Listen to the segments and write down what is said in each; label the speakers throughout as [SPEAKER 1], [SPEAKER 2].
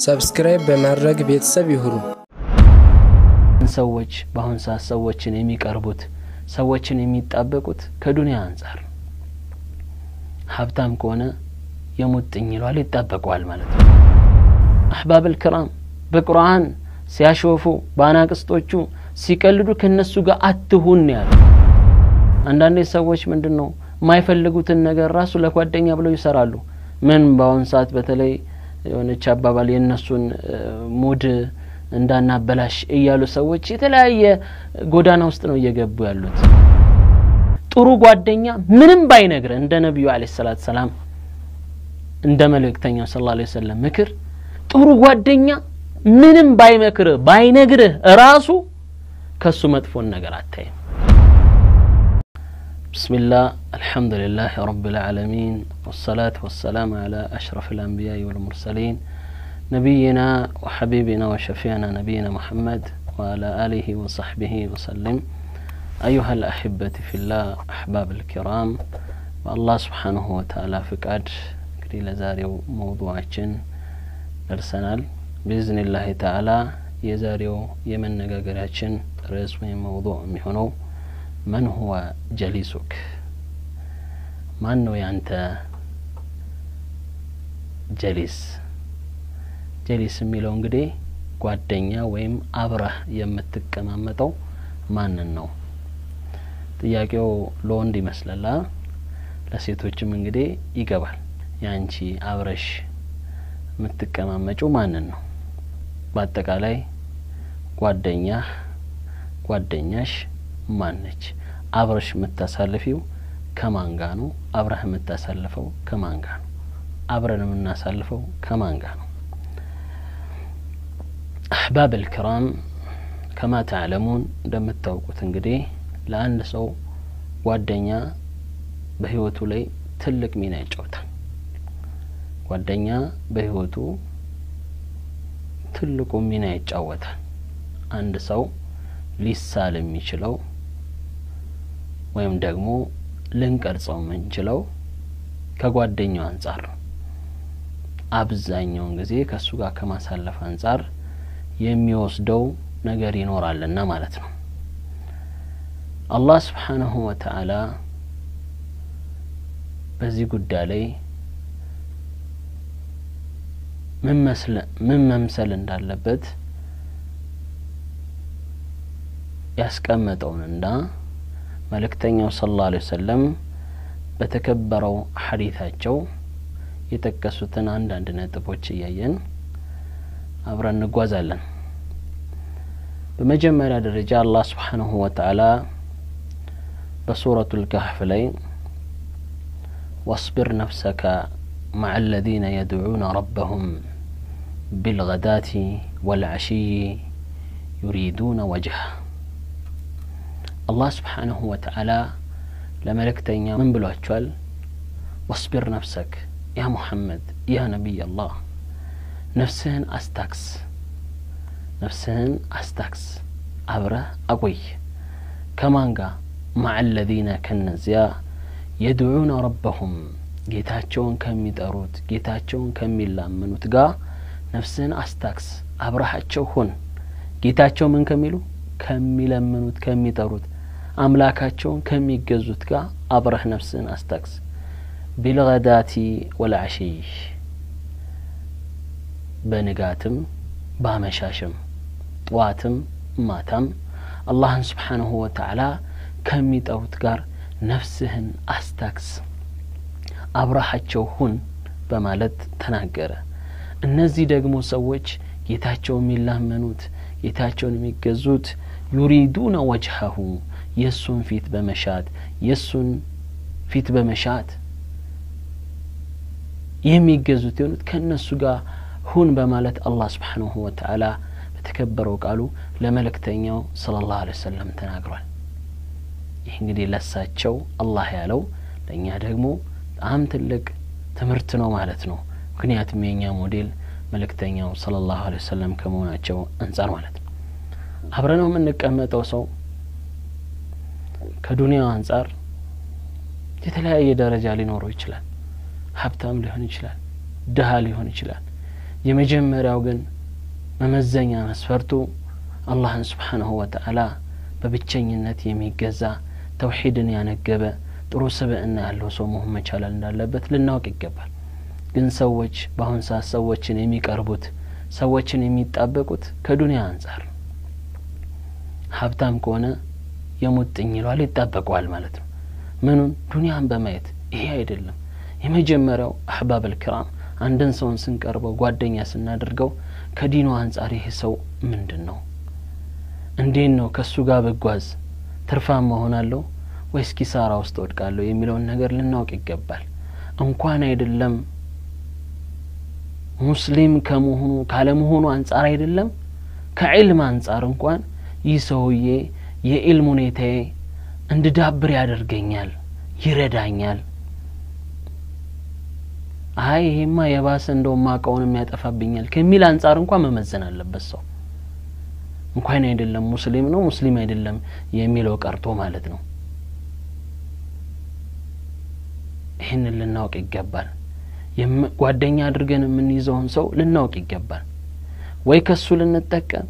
[SPEAKER 1] ሰብስክራይብ በማድረግ ቤተሰብ ይሁኑ።
[SPEAKER 2] ሰዎች በአሁን ሰዓት ሰዎችን የሚቀርቡት ሰዎችን የሚጣበቁት ከዱንያ አንፃር ሀብታም ከሆነ የሙጥኝ ይሏል ይጣበቀዋል ማለት ነው። አህባብ الكرام በቁርአን ሲያሾፉ ባናቅስቶቹ ሲቀልዱ ከነሱ ጋር አትሁን ያለ አንዳንድ ሰዎች ምንድነው ማይፈልጉትን ነገር ራሱ ለጓደኛ ብለው ይሰራሉ። ምን ባውን ሰዓት በተለይ የሆነች አባባል የነሱን ሙድ እንዳናበላሽ እያሉ ሰዎች የተለያየ ጎዳና ውስጥ ነው እየገቡ ያሉት። ጥሩ ጓደኛ ምንም ባይነግር እንደ ነብዩ አለይሂ ሰላቱ ሰላም እንደ መልእክተኛው ሰለላሁ ዐለይሂ ወሰለም ምክር ጥሩ ጓደኛ ምንም ባይመክር ባይነግር ራሱ ከሱ መጥፎን ነገር አታይ። بسم الله الحمد لله رب العالمين والصلاة والسلام على أشرف الأنبياء والمرسلين نبينا وحبيبنا وشفيعنا نبينا محمد وعلى آله وصحبه وسلم. أيها الأحبة في الله أحباب الكرام والله سبحانه وتعالى فقد كري لزاريو موضوعችን درسنال بإذن الله تعالى يزاريو يمن نغاغراችን ርዕስ ወይም موضوع የሚሆነው من هو جليسك ማን ነው ያንተ ጀሊስ የሚለው እንግዲህ ጓደኛ ወይም አብረህ የምትቀማመጠው ማንን ነው? ጥያቄው ለወንድ ይመስላል ለሴቶችም እንግዲህ ይገባል። ያንቺ አብረሽ የምትቀማመጪው ማንን ነው? በአጠቃላይ ጓደኛሽ ማን ነች? አብረሽ የምታሳልፊው ከማን ጋር ነው? አብረህ የምታሳልፈው ከማን ጋር ነው? አብረን የምናሳልፈው ከማን ጋር ነው? أحباب الكرام كما تعلمون እንደምታውቁት እንግዲህ ለአንድ ሰው ጓደኛ በህይወቱ ላይ ትልቅ ሚና ይጫወታል። ጓደኛ በህይወቱ ትልቁ ሚና ይጫወታል። አንድ ሰው ሊሳል የሚችለው ወይም ደግሞ ልንቀርጸው የምንችለው ከጓደኛው አንፃር ነው። አብዛኛውን ጊዜ ከሱ ጋር ከማሳለፍ አንፃር የሚወስደው ነገር ይኖራልና ማለት ነው። አላህ Subhanahu Wa Ta'ala በዚህ ጉዳይ ላይ ምን መምሰል እንዳለበት ያስቀመጠውንና መልእክተኛው ሰለላሁ ዐለይሂ ወሰለም በተከበረው ሐዲታቸው የተከሱትን አንዳንድ ነጥቦች እያየን አብረን እንጓዛለን። በመጀመሪያ ደረጃ አላህ Subhanahu Wa Ta'ala በሱረቱል ከህፍ ላይ واصبر نفسك مع الذين يدعون ربهم بالغداة والعشي يريدون وجهه. الله سبحانه وتعالى لملكتين من بلوچوال واصبر نفسك يا محمد يا نبي الله نفسهن أستكس أبره أقوي كمان قا مع الذين كنزيا يدعون ربهم جيتاچون كمي داروت جيتاچون كمي لامنوت قا نفسهن أستكس أبرهاچو هون جيتاچو من كميلو كمي لامنوت كمي داروت أملاكاچون كمي جزوت قا أبره نفسهن أستكس بالغداة والعشي بنقاتم بامشاشم طواتم ماتم الله سبحانه وتعالى كم يتأوت قار نفسهن أستكس أبرحاتشو هون بمالت تناقرة النزي دقمو سويش يتاچو ميلاه منوت يتاچو نميقزوت يريدون وجهه يسون فيت بمشات يميقزوت يونت كنسو قا هون بمالت الله سبحانه وتعالى بتكبروا قالوا لملكتنيو صلى الله عليه وسلم تناقروا ينجدي لساتشو الله يالو لأنها دقمو عام تلك تمرتنو مالتنو مكنيات مينيا موديل ملكتنيو صلى الله عليه وسلم كموناتشو أنصار مالت أبرناهم منك أمتو سو كدنيا أنصار يتلاقي درجة لنورو يشلال حبتام لهون يشلال دها لهون يشلال የመጀመሪያው ግን መመዘኛ መስፈርቱ አላህን Subhanahu Wa Ta'ala በብቸኝነት የሚገዛ ተውሂድን ያነገበ ጥሩ ስብዕና ያለው ሰው መሆን መቻል እንዳለበት ልናውቅ ይገባል። ግን ሰዎች በአሁን ሰዓት ሰዎችን የሚቀርቡት ሰዎችን የሚጣበቁት ከዱንያ አንፃር ሀብታም ከሆነ የሙጥኝ ይሏል ይጣበቀዋል ማለት ነው። ምኑን ዱንያን በማየት ይሄ አይደለም። የመጀመሪያው አህባብ الكرام አንድን ሰውን ስንቀርበው ጓደኛ ስናደርገው ከዲኑ አንፃር ይሄ ሰው ምንድነው እንዴት ነው ከሱ ጋር በጓዝ ትርፋማ ሆናለሁ ወይስ ኪሳራ ውስጥ ወድቃለሁ የሚለውን ነገር ልናውቅ ይገባል። እንኳን አይደለም ሙስሊም ከመሆኑ ካለመሆኑ አንፃር አይደለም ከዕልም አንፃር እንኳን ይሰውዬ የዕልም ሁኔታዬ እንድዳብር ያደርገኛል ይረዳኛል አይ ይሄማ የባሰ እንደው ማቀውንም ያጠፋብኛል ከሚል አንፃር እንኳን መመዘን አለበት ሰው እንኳን አይደለም ሙስሊም ነው ሙስሊም አይደለም የሚለው ቀርቶ ማለት ነው። ይሄንን ልናውቅ ይገባል። ጓደኛ አድርገን የምንይዘውን ሰው ልናውቅ ይገባል። ወይ ከሱ ልንጠቀም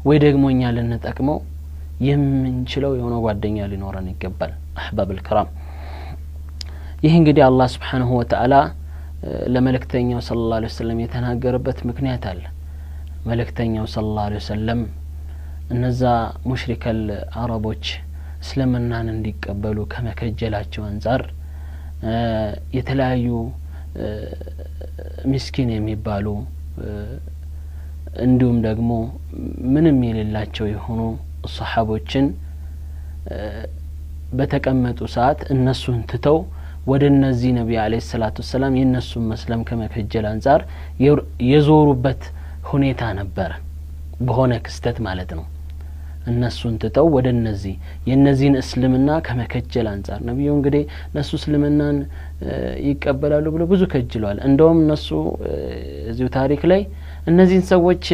[SPEAKER 2] ወይ ደግሞ እኛ ልንጠቅመው የምንችለው የሆነ ጓደኛ ሊኖረን ይገባል። አህባብ الكرام ይሄ እንግዲህ አላህ Subhanahu Wa Ta'ala ለመልእክተኛው ሰለላሁ ዐለይሂ ወሰለም የተናገረበት ምክንያት አለ። መልእክተኛው ሰለላሁ ዐለይሂ ወሰለም እነዛ ሙሽሪከል አረቦች እስልምናን እንዲቀበሉ ከመከጀላቸው አንፃር የተለያዩ ምስኪን የሚባሉ እንዲሁም ደግሞ ምንም የሌላቸው የሆኑ ሱሐቦችን በተቀመጡ ሰዓት እነሱን ትተው ወደ እነዚህ ነብይ አለይሂ ሰላቱ ሰላም የነሱን መስለም ከመከጀል አንፃር የዞሩበት ሁኔታ ነበር በሆነ ክስተት ማለት ነው። እነሱን ትተው ወደ እነዚህ የነዚህን እስልምና ከመከጀል አንፃር ነብዩ እንግዲህ እነሱ እስልምናን ይቀበላሉ ብሎ ብዙ ከጅሏል። እንደውም እነሱ እዚሁ ታሪክ ላይ እነዚህን ሰዎች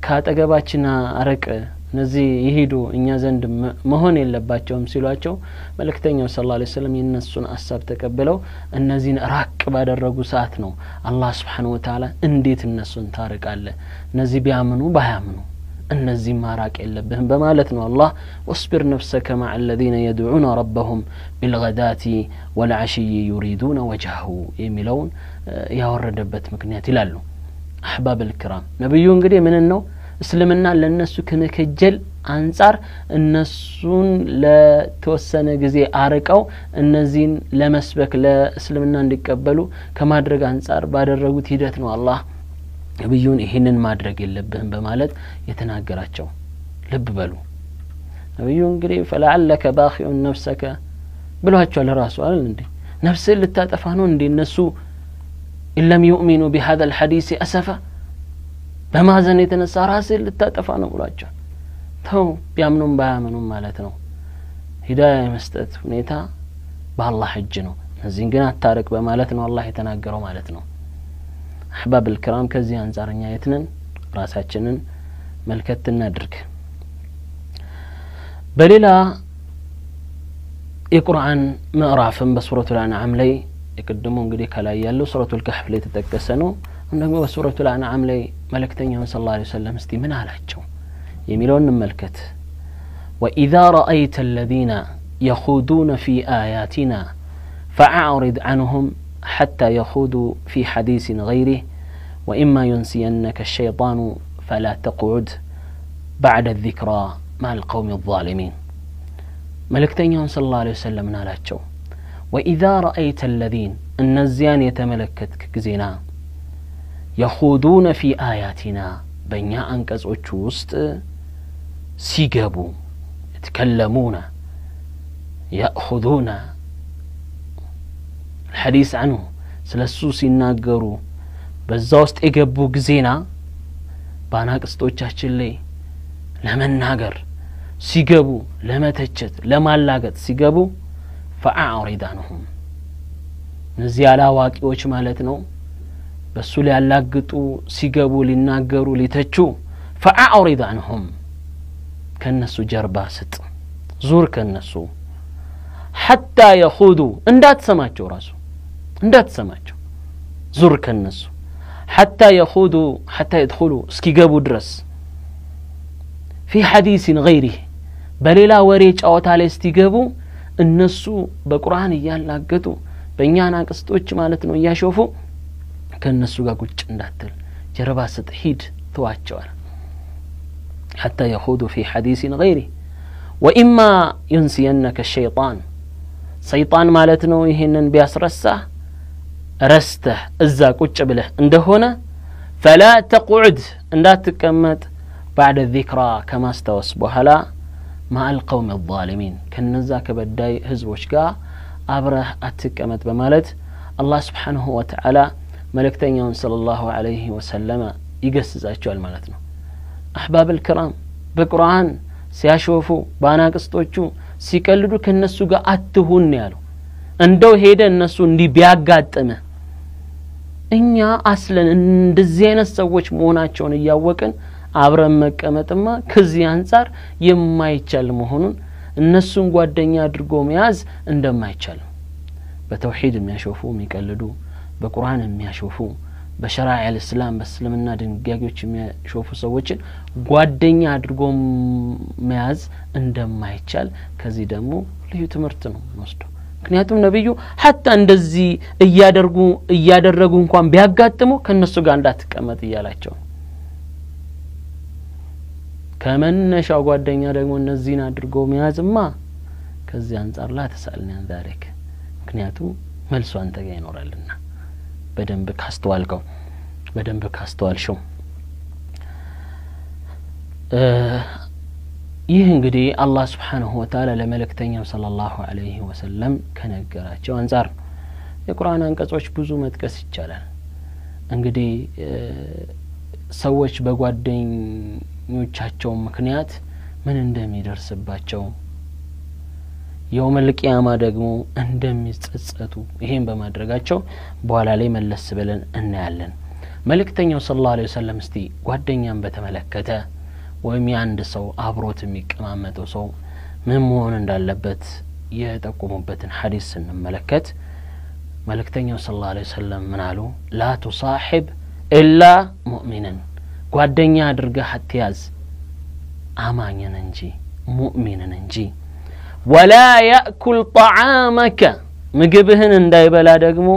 [SPEAKER 2] ካጠገባችን አረቅ እነዚህ ይሄዱ እኛ ዘንድ መሆን የለባቸውም ሲሏቸው መልእክተኛው ሰለላሁ ዐለይሂ ወሰለም የነሱን ሐሳብ ተቀበለው እነዚህን ራቅ ባደረጉ ሰዓት ነው አላህ Subhanahu Wa Ta'ala እንዴት እነሱን ታርቃለ እነዚህ ቢያምኑ ባያምኑ እነዚህ ማራቅ የለብህም በማለት ነው አላህ ወስብር ነፍሰከ مع الذين يدعون ربهم بالغداة والعشي يريدون وجهه የሚለውን ያወረደበት ምክንያት ይላሉ። አህባብ الكرام ነብዩ እንግዲህ ምን ነው እስልምና ለነሱ ከመከጀል አንፃር እነሱን ለተወሰነ ጊዜ አርቀው እነዚህን ለመስበክ ለእስልምና እንዲቀበሉ ከማድረግ አንፃር ባደረጉት ሂደት ነው አላህ ነብዩን ይሄንን ማድረግ የለብህም በማለት የተናገራቸው። ልብ በሉ ነብዩ እንግዲህ فلعلك باخع نفسك ብሏቸው ለራሱ አይደል እንዴ ነፍስን ልታጠፋ ነው እንዴ እነሱ إن لم يؤمنوا بهذا الحديث أسفا በማዘን የተነሳ ራስን ልታጠፋ ነው ብሏቸው ተው ቢያምኑም ባያምኑም ማለት ነው። ሂዳያ መስጠት ሁኔታ በአላህ እጅ ነው። እነዚህን ግን አታርቅ በማለት ነው አላህ የተናገረው ማለት ነው። አህባብ الكرام ከዚህ አንፃርኛ የትነን ራሳችንን መልከት እናድርግ። በሌላ የቁርአን ምዕራፍም በሱረቱል አንዓም ላይ የቀደሙ እንግዲህ ከላይ ያለው ሱረቱል ከህፍ ላይ ተጠቀሰ ነው። እንደገና በሱረቱል አንዓም ላይ መልእክተኛው ሰለላሁ ዐለይሂ ወሰለም እስቲ ምን አላቸው የሚለውን እንመልከት። وإذا رأيت الذين يخوضون في آياتنا فأعرض عنهم حتى يخوضوا في حديث غيره وإما ينسينك الشيطان فلا تقعد بعد الذكرى مع القوم الظالمين. ملكتين صلى الله عليه وسلم نالاتشو وإذا رأيت الذين النزيان يتملكتك كزينا يخوضون في آياتنا بنيا أنكز وشوست سيقبوا يتكلمون يأخذون الحديث عنه سلسوس يناقروا بزاوست اقبوا قزينا باناك استوچاچن لي لمن ناقر سيقبوا لما تجت لما لاقت سيقبوا فأعرض عنهم نزي على واقعوش مالتنو بسو لي علاقتو سيقبوا لناقروا لتجو فأعرض عنهم كالنسو جرباست زور كالنسو حتى يخوضوا اندات سماچو راسو اندات سماچو زور كالنسو حتى يدخلوا اسكيغبو درس في حديث غيره بليلا وري ጫወታ ላይ እስቲገቡ እነሱ በቁርአን ያላገጡ በእኛና ቅስጦች ማለት ነው ያሾፉ ከነሱ ጋር ቁጭ እንዳትል ጀርባ ስትሂድ ተዋቸዋል حتى يخوضوا في حديث غيره وإما ينسينك الشيطان شيطان ማለት ነው ይሄንን ቢያስረሳ ረስተ እዛ ቁጭ ብለህ እንደሆነ فلا تقعد እንዳትቀመጥ بعد الذكرى كما استوس بحلا مع القوم الظالمين كنزا كبداي حزبوش غا ابره اتقمت بمالت الله سبحانه وتعالى ملكتنيون صلى الله عليه وسلم يغسزاچوال مالتنا احباب الكرام بقران سياشوفو باناقسطوچو سيقلدو كنسو غا اتهون يالو እንደው ሄደ እነሱ እንዲ ቢያጋጥመ እኛ አስለን እንደዚህ አይነት ሰዎች መሆናቸውን ያወቀን አብረን መቀመጥማ ከዚህ አንፃር የማይቻል መሆኑን እነሱን ጓደኛ አድርጎ መያዝ እንደማይቻል በተውሂድ የሚያሾፉ የሚቀልዱ በቁርአን የሚያሾፉ በሸራዕ الاسلام በእስልምና ድንጋጌዎች የሚያሾፉ ሰዎችን ጓደኛ አድርጎ መያዝ እንደማይቻል ከዚህ ደግሞ ልዩ ትምህርት ነው ወስዶ ምክንያቱም ነብዩ hatta እንደዚህ እያደረጉ እንኳን ቢያጋጥሙ ከነሱ ጋር እንዳትቀመጥ ይያላቸው ከመነሻው ጓደኛ ደግሞ እነዚህን አድርጎ መያዝማ ከዚህ አንፃር ላ ተሳልنا ذلك ምክንያቱም መልሱ አንተ ጋር ይኖራልና በደንብ ካስተዋልሽው ይህ እንግዲህ አላህ Subhanahu Wa Ta'ala ለመልእክተኛው ሰለላሁ ዐለይሂ ወሰለም ከነገራቸው አንፃር የቁርአን አንቀጾች ብዙ መጥቀስ ይቻላል እንግዲህ ሰዎች በጓደኞቻቸው ምክንያት ምን እንደሚደርስባቸው يوم القيامة ደግሞ እንደሚጸጸቱ ይሄን በማድረጋቸው በኋላ ላይ መለስ ብለን እናያለን መልእክተኛው ሰለላሁ ዐለይሂ ወሰለም እስቲ ጓደኛን በተመለከተ ወይም ያንድ ሰው አብሮት የሚቀማመጠው ሰው ምን መሆን እንዳለበት የጠቆሙበትን ሐዲስ እንመለከት መልእክተኛው ሰለላሁ ዐለይሂ ወሰለም ምን አሉ لا تصاحب إلا مؤمنا ጓደኛ አድርገህ አትያዝ አማኝን እንጂ ሙእሚንን እንጂ ولا يأكل طعامك ምግብህን እንዳይበላ ደግሞ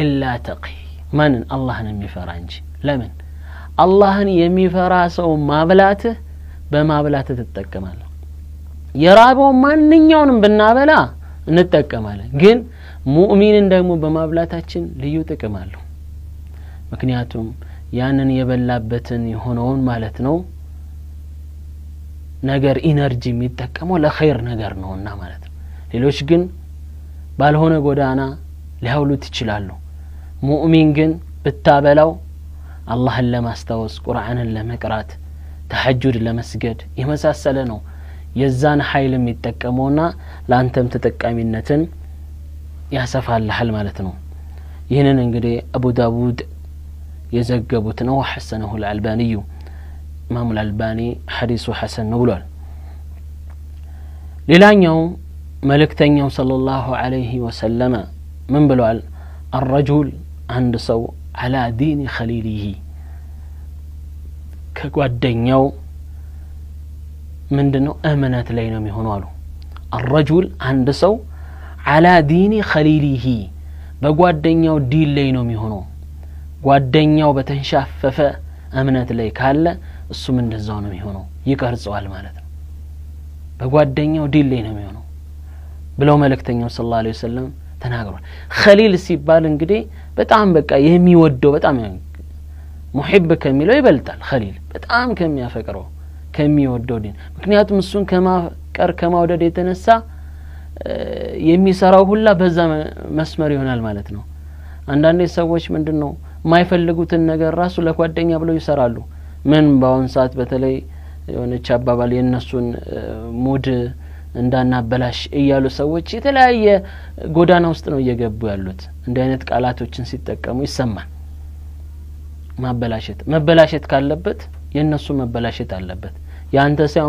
[SPEAKER 2] إلا تقي من አላህን የሚፈራ እንጂ ለምን አላህን የሚፈራ ሰው ማብላትህ በማብላትህ ተጠቀማለህ የራበው ማንኛውንም ብናበላ እንጠቀማለን ግን ሙእሚንን ደግሞ በማብላታችን ልዩ ጥቅም አለው ምክንያቱም ያንን የበላበትን የሆነውን ማለት ነው ነገር ኢነርጂ የሚጠቀመው ለኸይር ነገር ነውና ማለት ነው ሌሎች ግን ባልሆነ ጎዳና ሊያውሉት ይችላሉ ሙእሚን ግን ብታበላው አላህን ለማስተዋወስ ቁርአንን ለመቅራት ተሐጁድ ለመስገድ የመሳሰለ ነው የዛን ኃይል የሚጠቀመውና ላንተም ተጠቃሚነትን ያሰፋልሃል ማለት ነው ይሄንን እንግዲህ አቡ ዳውድ የዘገቡት ነው ሐሰነሁ الألباني ኢማም الألباني ሐዲሱ ሐሰን ነው ብሏል ሌላኛው መልእክተኛው ሰለላሁ ዐለይሂ ወሰለም ምን ብሏል الرجل عند ሰው على دين خليله ከጓደኛው ምንድነው እምነት ላይ ነው የሚሆነው አሉ الرجل عند ሰው على دين خليله በጓደኛው ዲን ላይ ነው የሚሆነው ጓደኛው በተንሻፈፈ እምነት ላይ ካለ እሱም እንደዛው ነው የሚሆነው ይቀርጸዋል ማለት ነው በጓደኛው ዲን ላይ ነው የሚሆነው ብለው መልእክተኛው ሰለላሁ ዐለይሂ ወሰለም ተናግሯል خليل ሲባል እንግዲህ በጣም በቃ የሚወደው በጣም ሙሂብ ከሚለው ይበልጣል خليل በጣም ከሚያፈቅረው ከሚወደው ዲን ምክንያቱም እሱን ከማውደድ የተነሳ የሚሰራው ሁላ በዛ መስመር ይሆናል ማለት ነው አንዳንዴ ሰዎች ምንድነው ማይፈልጉትን ነገር ራሱ ለጓደኛ ብለው ይሰራሉ ምን ባውን ሰዓት በተለይ የሆነች አባባል የነሱን ሙድ እንዳናበላሽ እያሉ ሰዎች የተለያየ ጎዳና ውስጥ ነው እየገቡ ያሉት እንደ አይነት ቃላቶችን ሲጠቀሙ ይሰማል መበላሸት ካለበት የነሱ መበላሸት አለበት ያንተ ሰው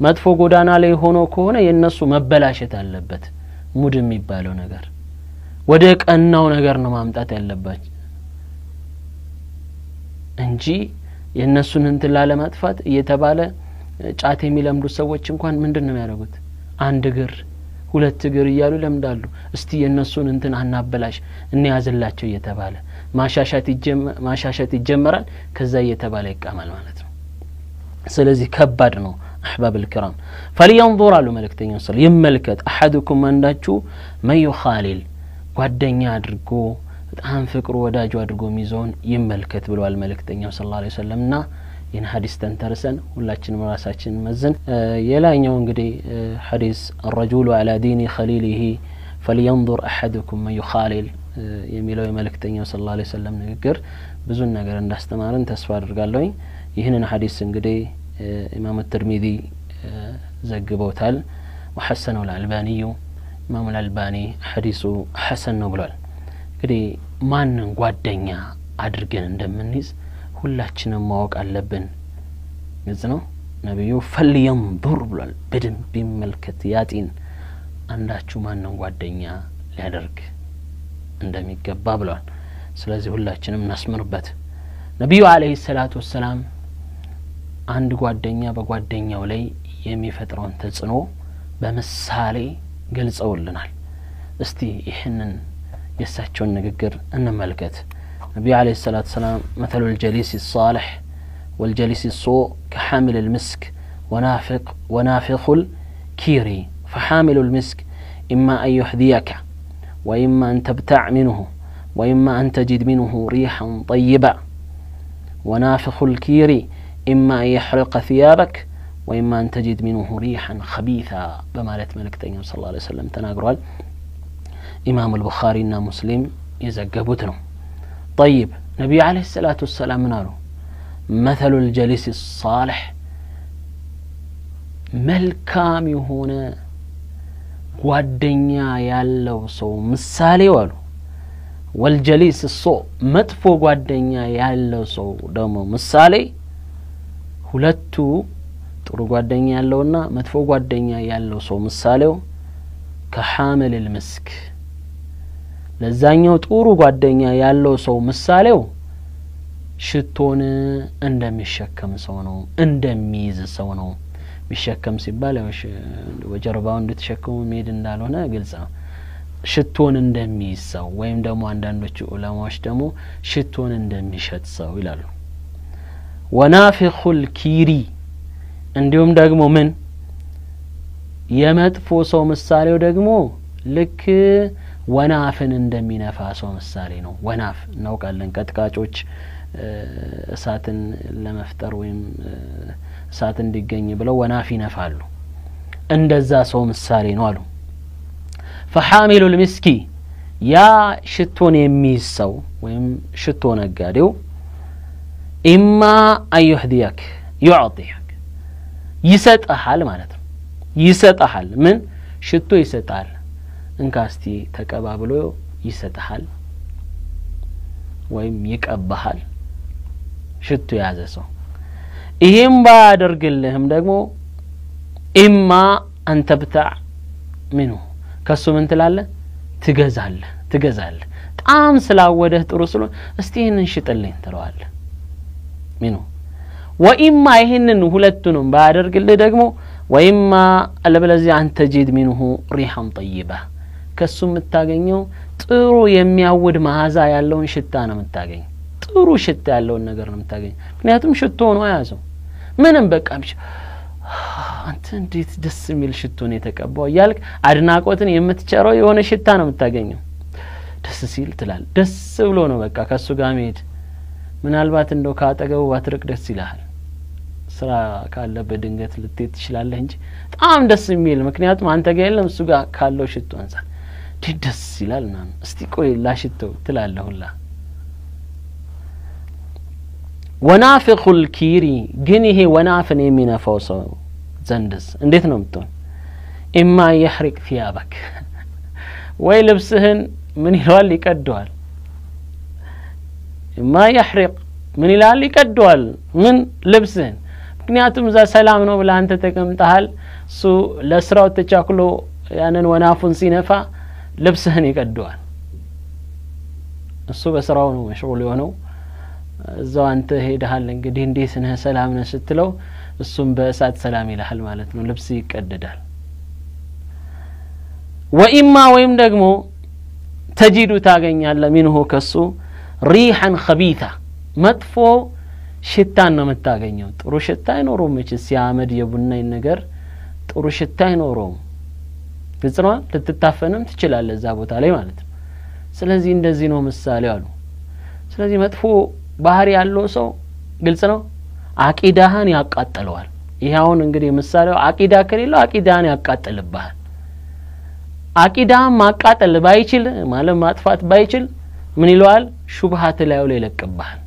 [SPEAKER 2] መጥፎ ጎዳና ላይ ሆኖ ከሆነ የነሱ መበላሸት አለበት ሙድ የሚባለው ነገር ወደ ቀናው ነገር ነው ማምጣት ያለባቸው እንጂ የነሱን እንትን ላለማጥፋት እየተባለ ጫት የሚለምዱ ሰዎች እንኳን ምንድነው የሚያደርጉት አንድ እግር ሁለት እግር ይያሉ ለምዳሉ እስቲ የነሱን እንትን አናበላሽ እንያዝላቸው እየተባለ ማሻሻት ይጀመራል ከዛ እየተባለ ይቃማል ማለት ነው ስለዚህ ከባድ ነው احباب الكرام فلينظر على ملكتين صل يملكت احدكم عنداچو من يخالل ጓደኛ አድርጎ በጣም ፍቅሩ ወዳጁ አድርጎ ሚዞን ይመልከት ብለዋል መልእክተኛው ሰለላሁ ዐለይሂ ወሰለምና ይህን ሐዲስ ተንተርሰን ሁላችንም ራሳችን መዘን የላኛው እንግዲህ ሐዲስ الرجل على دين خليله فلينظر احدكم من يخالل የሚለው የመልእክተኛው ሰለላሁ ዐለይሂ ወሰለም ንግግር ብዙ ነገር እንዳስተማረን ተስፋ አድርጋለሁ ይህንን ሐዲስ እንግዲህ ኢማም الترمذي ዘግበውታል وحسنه الألباني ኢማም الألباني ሐዲሱ ሐሰን ነው ብሏል እንግዲህ ማንን ጓደኛ አድርገን እንደምንይዝ ሁላችንም ማወቅ አለብን ግልጽ ነው ነብዩ فلينظر ብሏል በደንብ ይመልከት ያጢን አንዳችሁ ማንን ጓደኛ ሊያደርግ እንደሚገባ ብሏል ስለዚህ ሁላችንም እናስምርበት ነብዩ አለይሂ ሰላቱ ወሰለም አንድ ጓደኛ በጓደኛው ላይ የሚፈጥረውን ተጽዕኖ በምሳሌ ገልጸውልናል እስቲ ይሄንን የሳቸውን ንግግር እንመልከት ነብዩ አለይሂ ሰላቱ ወሰለም مثل الجليس الصالح والجليس السوء كحامل المسك ونافخ الكير فحامل المسك إما أن يحذيك وإما أن تبتع منه وإما أن تجد منه ريحا طيبة ونافخ الكير إما أن يحرق ثيابك وإما أن تجد منه ريحا خبيثا بمالت ملكتين صلى الله عليه وسلم تناقرال إمام البخاري إنا مسلم يزقبوتنا طيب نبي عليه الصلاة والسلام مناله مثل الجليس الصالح ملكام هنا ጓደኛ ያለው ሰው ምሳሌ ዋሉ والجليس السوء መጥፎ ጓደኛ ያለው ሰው ደግሞ ምሳሌ ሁለቱ ጥሩ ጓደኛ ያለውና መጥፎ ጓደኛ ያለው ሰው ምሳሌው كحامل المسك ለዛኛው ጥሩ ጓደኛ ያለው ሰው ምሳሌው ሽቶን እንደሚሸከም ሰው ነው እንደሚይዝ ሰው ነው ሚሸከም ሲባል ወጀርባው እንድትሸከሙ ሜድ እንዳልሆነ ግልጽ ነው ሽቶን እንደሚይዝ ሰው ወይም ደግሞ አንዳንዶቹ ዑለማዎች ደግሞ ሽቶን እንደሚሸጥ ሰው ይላሉ ወናፊኹ الكيሪ እንዲሁም ደግሞ ምን የመጥፎ ሰው ምሳሌው ደግሞ ልክ ወናፍን እንደሚነፋ ሰው ምሳሌ ነው ወናፍ እናውቃለን ቀጥቃጮች እሳትን ለመፍጠር ወይም እሳት እንዲገኝ ብለው ወናፍ ይነፋሉ እንደዛ ሰው ምሳሌ ነው አሉ فحامل المسك ያ ሽቶን የሚይዝ ሰው ወይም ሽቶ ነጋዴው إما أن يهديك يعطيك يسطحال ማለት ነው ይሰጣል ምን ሽቶ ይሰጣል እንካስቲ ተቀባብሎ ይሰጣል ወይም ይቀባሃል ሽቶ ያዘ ሰው ይሄም ባያደርግልህም ደግሞ إما أن تبتع منه ከሱ ምን ትላለህ ትገዛለህ ጣም ስላወደህ ጥሩ ስለ እስቲ ይሄንን ሽጥልኝ ትለዋለህ منه وإما ይሄንን ሁለቱንም ባያደርግልህ ደግሞ وإما አለበለዚያ أن تجد منه ريحا طيبة ከሱ የምታገኘው ጥሩ የሚያውድ መዓዛ ያለውን ሽታ ነው የምታገኘው ጥሩ ሽታ ያለውን ነገር ነው የምታገኘው ምክንያቱም ሽቶ ነው ያዘው ምንም በቃ አንተ እንዴት ደስ የሚል ሽቶ ነው የተቀባው ያልክ አድናቆትን የምትቸረው የሆነ ሽታ ነው የምታገኘው ደስ ሲል ትላል ደስ ብሎ ነው በቃ ከሱ ጋር መሄድ ምናልባት እንደው ካጠገቡ ባትርቅ ደስ ይላል ስራ ካለ በድንገት ልትት ይችላል እንጂ በጣም ደስ የሚል ምክንያቱም አንተ ጋር የለም እሱ ጋር ካለው ሽቶ አንፃር ደስ ይላል ማለት እስቲ ቆይ ላሽቶ ትላለህ ሁላ ወናፊኹ الكيሪ ግን ይሄ ወናፍን የሚነፋው ሰው ዘንድስ እንዴት ነው የምትሆን إما يحرق ثيابك ወይ ልብስህን ምን ይላል ይቀደዋል إما يحرق ምን ይላል ይቀደዋል ምን ልብስህን ምክንያቱም ዛ ሰላም ነው ብለ አንተ ተቀምጠሃል ሱ ለስራው ተቻክሎ ያንን ወናፉን ሲነፋ ልብስህን ይቀደዋል እሱ በስራው ነው መሽغول የሆነው እዛው አንተ ሄደሃል እንግዲህ እንዴት ነህ ሰላም ነህ ስትለው እሱም በእሳት ሰላም ይልሃል ማለት ነው ልብስ ይቀደዳል ወኢማ ወይም ደግሞ ተጂዱ ታገኛለህ منه ከሱ ريحا خبيثا መጥፎ ሽታን ነው የምታገኘው ጥሩ ሽታ አይኖርም እቺ ሲያመድ የቡናይ ነገር ጥሩ ሽታ አይኖርም ግልጽ ነው ልትታፈንም ትችላለህ እዛ ቦታ ላይ ማለት ነው ስለዚህ እንደዚህ ነው ምሳሌው አሉ ስለዚህ መጥፎ ባህሪ ያለው ሰው ግልጽ ነው አቂዳህን ያቃጥለዋል ይሄውን እንግዲህ ምሳሌው አቂዳ ከሌለው አቂዳህን ያቃጥልብሃል አቂዳህን ማቃጠል ባይችል ማለት ማጥፋት ባይችል ምን ይለዋል ሹብሃት ላይ ይለቅብሃል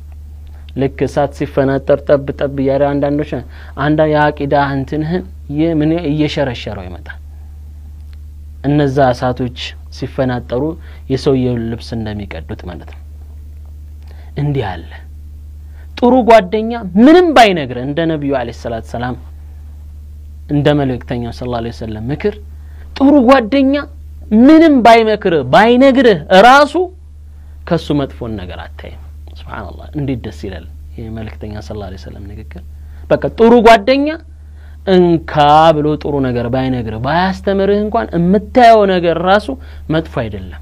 [SPEAKER 2] ልክ እሳት ሲፈናጠር ጠብ ጠብ ያረ አንዳንዶች አንዳ ያቂዳ እንትንህን የምን እየሸረሸረው ይመጣል እነዛ እሳቶች ሲፈናጠሩ የሰውየው ልብስ እንደሚቀዱት ማለት ነው እንዲህ አለ ጥሩ ጓደኛ ምንም ባይነግር እንደ ነብዩ አለይሂ ሰላቱ ሰላም እንደ መልእክተኛው ሰለላሁ ዐለይሂ ወሰለም ምክር ጥሩ ጓደኛ ምንም ባይመክር ባይነግርህ ራሱ ከሱ መጥፎን ነገር አታይም ሱብሃንአላህ እንዴት ደስ ይላል ይሄ መልእክተኛ ሰለላሁ ዐለይሂ ወሰለም ንግግር በቃ ጥሩ ጓደኛ እንካ ብሎ ጥሩ ነገር ባይነግርህ ባያስተምርህ እንኳን እምታየው ነገር ራሱ መጥፎ አይደለም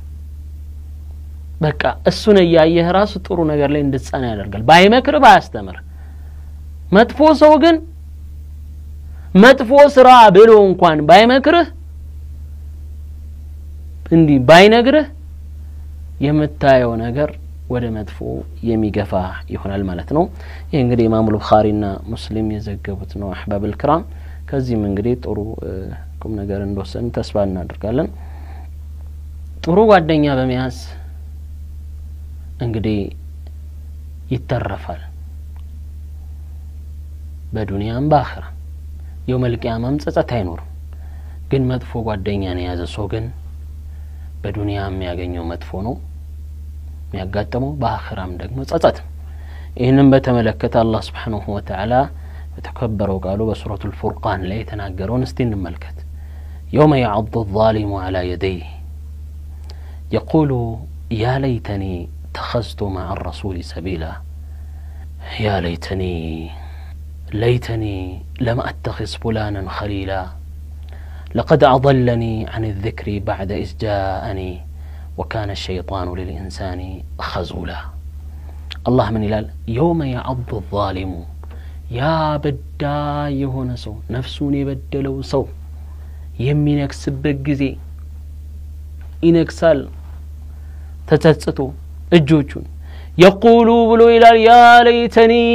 [SPEAKER 2] በቃ እሱን ያያየህ ራሱ ጥሩ ነገር ላይ እንድትጸና ያደርጋል ባይመክር ባያስተምር መጥፎ ሰው ግን መጥፎ ስራ ብሎ እንኳን ባይመክርህ እንዲ ባይነግርህ የምታየው ነገር ወደ መጥፎ የሚገፋ ይሆናል ማለት ነው ይሄ እንግዲህ ኢማም ቡኻሪና ሙስሊም የዘገቡት ነው አህባብ الكرام ከዚህም እንግዲህ ጥሩ ቁም ነገር እንደወሰን ተስፋ እናደርጋለን ጥሩ ጓደኛ በመያዝ እንግዲህ ይተረፋል በዱንያም በአኺራ يوم القيامه ጸጸት አይኖርም ግን መጥፎ ጓደኛ ነው ያዘ ሰው ግን በዱንያም ያገኘው መጥፎ ነው የሚያጋጥመው በአኺራም ደግሞ ጸጸት ይሄንን በተመለከተ አላህ Subhanahu Wa Ta'ala በተከበረው ቃሉ በሱረቱ الفرقان ላይ ተናገረውን እስቲ እንመልከት يوم يعض الظالم على يديه يقول يا ليتني اتخذت مع الرسول سبيلا يا ليتني لم أتخذ فلانا خليلا لقد أضلني عن الذكر بعد إذ جاءني وكان الشيطان للإنسان خذولا الله من إلال يوم يعض الظالم يا بدا يهونسو نفسوني بدلو سو يمينك سبقزي إنكسال تتسطو እጆቹን يقول ብሎ ይላል يا ليتني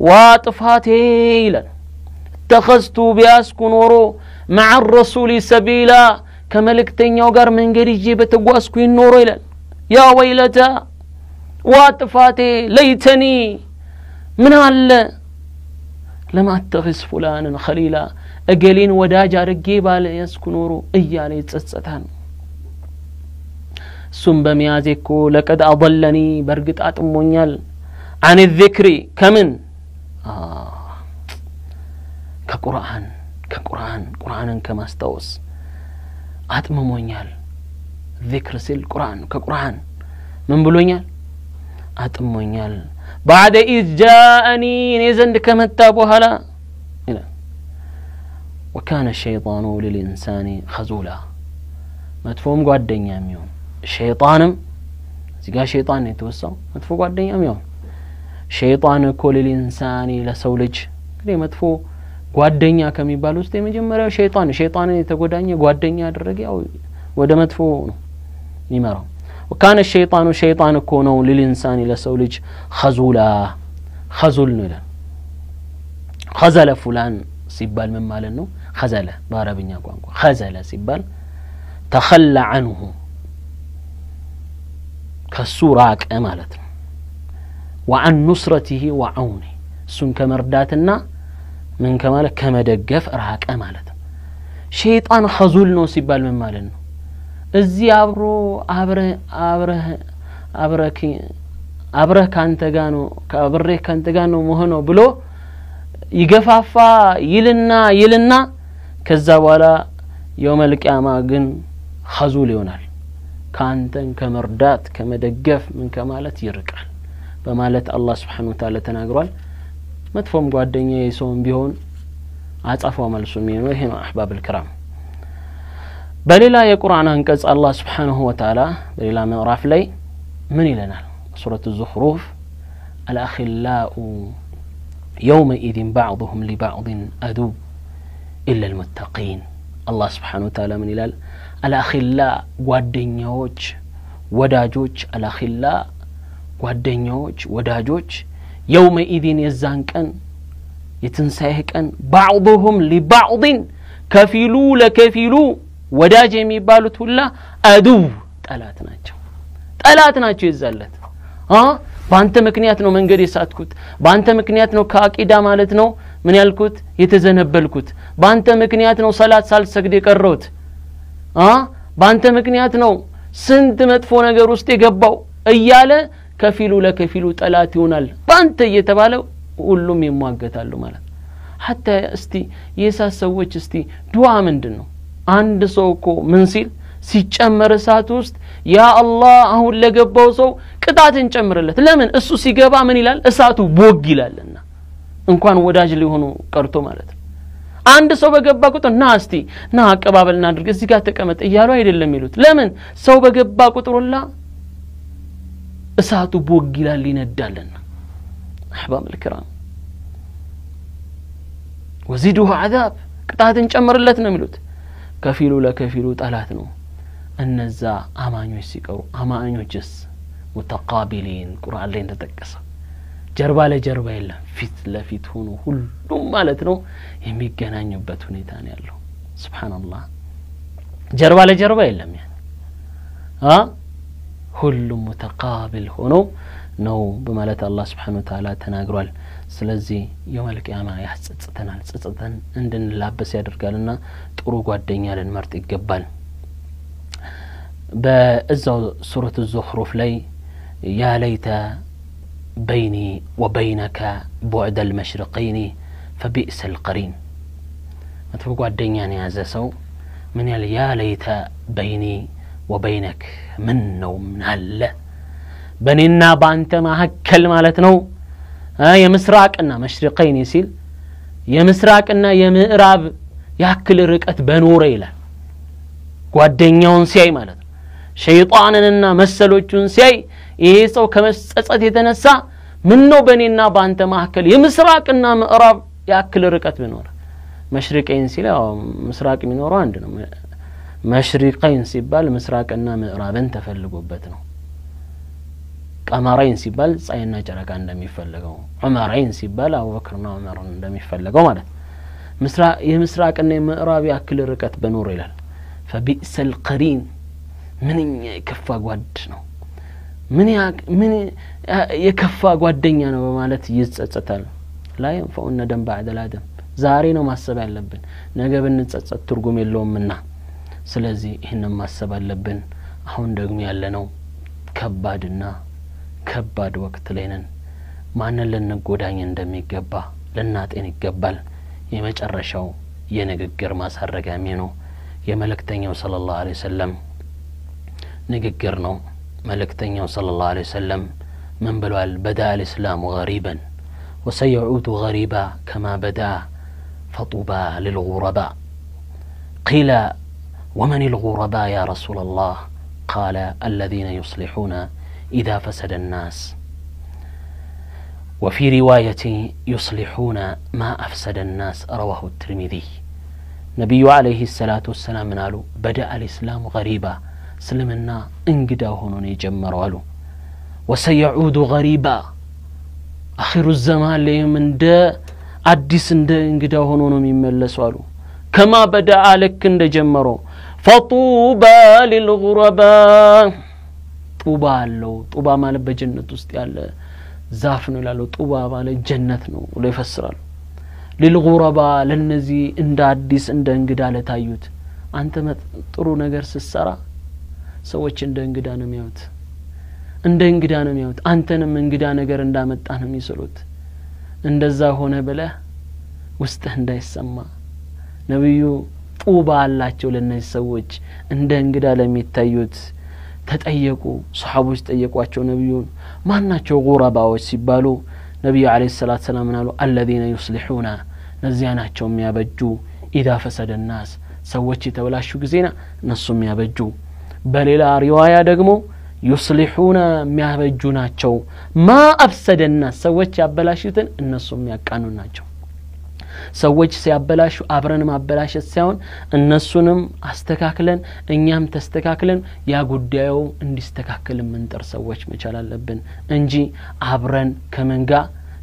[SPEAKER 2] واطفاتي ይላል اتخذت بياسك ኖሮ مع الرسول سبيلا ከመልእክተኛው ጋር መንገድ ይዤ በተጓዝኩ ኖሮ ይላል يا ويلتا واطفاتي ليتني من አለ لما اتخذ فلانا خليلا እገሌን ወዳጅ አድርጌ ባለ ያስኩ ኖሮ እያለ ይጸጸታል ثم بميازيكو لقد أضلني برقت أطمونيال عن الذكر كمن قرآن كما استوس أطمونيال ذكر سل قرآن من بلونيال أطمونيال بعد إذ جاءني نزند كما التابوها لا وكان الشيطان للإنسان خذولا ما تفهم قوى الدنيا ميون شيطانم زيغا شيطان يتوسع مدفو ጓደኛም ያው ሸይጣን እኮ ለኢንሳኒ ለሰውልጅ እንግዲህ መጥፎ ጓደኛ ከሚባል ውስጥ የመጀመሪያው ሸይጣን የተጎዳኘ ጓደኛ ያደረገ ያው ወደ መጥፎ ነው የሚመራው وكان الشيطان شيطان እኮ ነው ለኢንሳኒ ለሰውልጅ خذول ነው ይላል خذل فلان ሲባል ምን ማለት ነው خذل በአረብኛ ቋንቋ خذل ሲባል تخلى عنه كسوراك امالت وعن نصرته وعونه سن كمرداتنا من كمال كمدغف راق امالت شيطان خذول نو سيبال من مالن نو ازي ابره كانت غانو كابره كانت غانو مهنو بلو يغفافا يلنا كذا بኋላ يوم القيامه ግን خذول ይሆናል ካንተን ከመርዳት ከመደገፍ ምን ከማለት ይርቃል በማለት አላህ Subhanahu Wa Ta'ala ተናግሯል መጥፎም ጓደኛ የሰውም ቢሆን አጻፋው መልሱ ነው ይሄ ነው አህባብ الكرام በሌላ የቁርአን አንቀጽ አላህ Subhanahu Wa Ta'ala በሌላ ምዕራፍ ላይ ምን ይለናል ሱረቱ الزخرف الأخلاء يومئذ بعضهم لبعض عدو إلا المتقين الله سبحانه وتعالى من ይላል الأخلاء ጓደኛዎች ወዳጆች الأخلاء ጓደኛዎች ወዳጆች يومئذ የዛን ቀን የትንሳኤ ቀን بعضهم لبعض ከፊሉ ለከፊሉ ወዳጅ የሚባሉት ሁላ عدو ጠላት ናቸው ይዛለት ባንተ ምክንያት ነው መንገድ የሳትኩት ባንተ ምክንያት ነው ከአቂዳ ማለት ነው ምን ያልኩት የተዘነበልኩት ባንተ ምክንያት ነው ሰላት ሳልሰግድ የቀረውት ባንተ ምክንያት ነው ስንት መጥፎ ነገር ውስጥ የገባው እያለ ከፊሉ ለከፊሉ ጠላት ይሆናል ባንተ እየተባለ ሁሉም ይሟገታሉ ማለት hatta እስቲ የሳት ሰዎች እስቲ ዱዓ ምንድነው አንድ ሰው እኮ ምን ሲል ሲጨመር እሳት ውስጥ ያ አላህ አሁን ለገባው ሰው ቅጣትን ጨምርለት ለምን እሱ ሲገባ ምን ይላል እሳቱ ቦግ ይላልና እንኳን ወዳጅ ሊሆኑ ቀርቶ ማለት አንድ ሰው በገባ ቁጥር ና እስቲ ና አቀባበልና አድርግ እዚህ ጋር ተቀመጥ እያሉ አይደለም ይሉት ለምን ሰው በገባ ቁጥርላ እሳቱ ቦግ ይላል ይነዳልና احباب الكرام وزيدوه عذاب ቅጣትን ጨምርለት ነው የሚሉት ከፊሉ ለከፊሉ ጠላት ነው እነዛ አማኞች ሲቀሩ አማኞችስ متقابلين ቁርአን ላይ እንደተጠቀሰ ጀርባ ለጀርባ የለም ፊት ለፊት ሆኖ ሁሉም ማለት ነው የሚገናኙበት ሁኔታ ነው ያለው ሱብሃንአላህ ጀርባ ለጀርባ የለም ያን ሁሉም متقابل ሆኖ ነው በማለት አላህ Subhanahu Wa Ta'ala ተናግሯል ስለዚህ የውመል ቂያማ ያስጸጽተናል ጸጽተን እንድንላበስ ያደርጋልና ጥሩ ጓደኛ ልንመርጥ ይገባል በእዛው ሱረቱ الزخرف ላይ يا ليت بيني وبينك بعد المشرقين فبئس القرين متفق ጓደኛን ያዘ ሰው ምን ያለ يا ليت بيني وبينك من نوم አለ በኔና ባንተ መሐከል ማለት ነው የምስራቅና መሽሪቀይን ሲል የምስራቅና የምዕራብ ያክል ርቀት በኖረ ይላል ጓደኛውን ሲያይ ማለት ነው ሸይጣንንና መሰሎቹን ሲያይ ይሄ ሰው ከመጸጸት የተነሳ ምን ነው በኔና ባንተ መሐከል የምስራቅና ምዕራብ ያክል ርቀት በኖረ መሽሪቀይን ሲል ምስራቅ የሚኖረው አንድ ነው መሽሪቀይን ሲባል ምስራቅና ምዕራብን ተፈልጎበት ነው ቀመራይን ሲባል ፀሐይና ጨረቃ እንደሚፈልገው ዑመራይን ሲባል አቡበክርና ዑመርን እንደሚፈልገው ማለት የምስራቅና የምዕራብ ያክል ርቀት በኖር ይላል فبئس القرين من የከፋ ጓድ ነው ምን የከፋ ጓደኛ ነው በማለት ይጸጸታል لا ينفع الندم بعد الادم ዛሬ ነው ማሰብ ያለብን ነገ ብንጸጸት ትርጉም የለውምና ስለዚህ ይሄንን ማሰብ አለብን አሁን ደግሞ ያለነው ከባድና ከባድ ወቅት ላይ ነን ማንን ልንጎዳኝ እንደሚገባ ለናጤን ይገባል የመጨረሻው የንግግር ማሳረጋሚ ነው የመለክተኛው ሰለላሁ ዐለይሂ ወሰለም ንግግር ነው መለክተኛው ሰለላሁ ዐለይሂ ወሰለም ምን ብለዋል بدا الاسلام غريبا وسيعود غريبا كما بدا فطوبى للغرباء قيل ومن الغرباء يا رسول الله قال الذين يصلحون إذا فسد الناس وفي رواية يصلحون ما أفسد الناس رواه الترمذي نبي عليه الصلاة والسلام قالوا بدأ الإسلام غريبا سلمنا انقدا هنون يجمروا وسيعود غريبا آخر الزمان لهم دا عدس دا انقدا هنون يملسوا كما بدأ لك اند جمروا فطوبى للغرباء طوبى له طوبى ማለት በጀነት ውስጥ ያለ ዛፍ ነው ይላሉ ጡባ ማለት ጀነት ነው ብሎ ይፈስራሉ للغرباء ለነዚህ እንደ አዲስ እንደ እንግዳ ለታዩት አንተ ጥሩ ነገር ስትሰራ ሰዎች እንደ እንግዳ ነው የሚያዩት እንደ እንግዳ ነው የሚያዩት አንተንም እንግዳ ነገር እንዳመጣ ነው የሚስሉት እንደዛ ሆነ ብለ ውስጥ እንዳይሰማ ነብዩ ጡባ አላቸው ለነዚህ ሰዎች እንደ እንግዳ ለሚታዩት ተጠየቁ ሱሐቦች ጠየቋቸው ነብዩን ማናቸው ጉረባዎች ሲባሉ ነብዩ አለይሂ ሰላቱ ሰላም አሉ الذين يصلحون ነዚያ ናቸው የሚያበጁ اذا فسد الناس ሰዎች የተበላሹ ጊዜና እነሱ የሚያበጁ በሌላ ሪዋያ ደግሞ يصلحون የሚያበጁ ናቸው ما افسد الناس ሰዎች ያበላሹትን እነሱ የሚያቃኑ ናቸው ሰዎች ሲያበላሹ አብረን ማበላሸት ሳይሆን እነሱንም አስተካክለን እኛም ተስተካክለን ያ ጉዳዩ እንዲስተካከል ምንጥር ሰዎች መቻል አለብን እንጂ አብረን ከመንጋ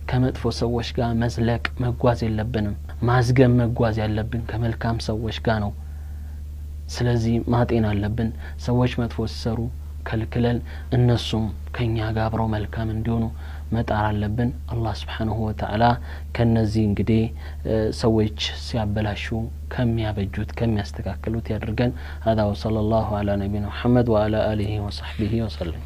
[SPEAKER 2] ከመጥፎ ሰዎች ጋር መዝለቅ መጓዝ የለብንም ማዝገም መጓዝ ያለብን ከመልካም ሰዎች ጋር ነው ስለዚህ ማጤን አለብን ሰዎች መጥፎ ሲሰሩ ከልክለን እነሱም ከኛ ጋር አብረው መልካም እንዲሆኑ መጣር አለብን አላህ Subhanahu Wa Ta'ala ከነዚህ እንግዲህ ሰዎች ሲያበላሹ ከሚያበጁት ከሚያስተካክሉት ያድርገን هذا وصلى الله على نبينا محمد وعلى اله وصحبه وسلم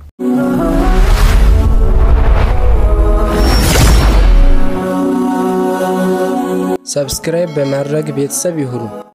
[SPEAKER 1] ሰብስክራይብ በማድረግ ቤተሰብ ይሁኑ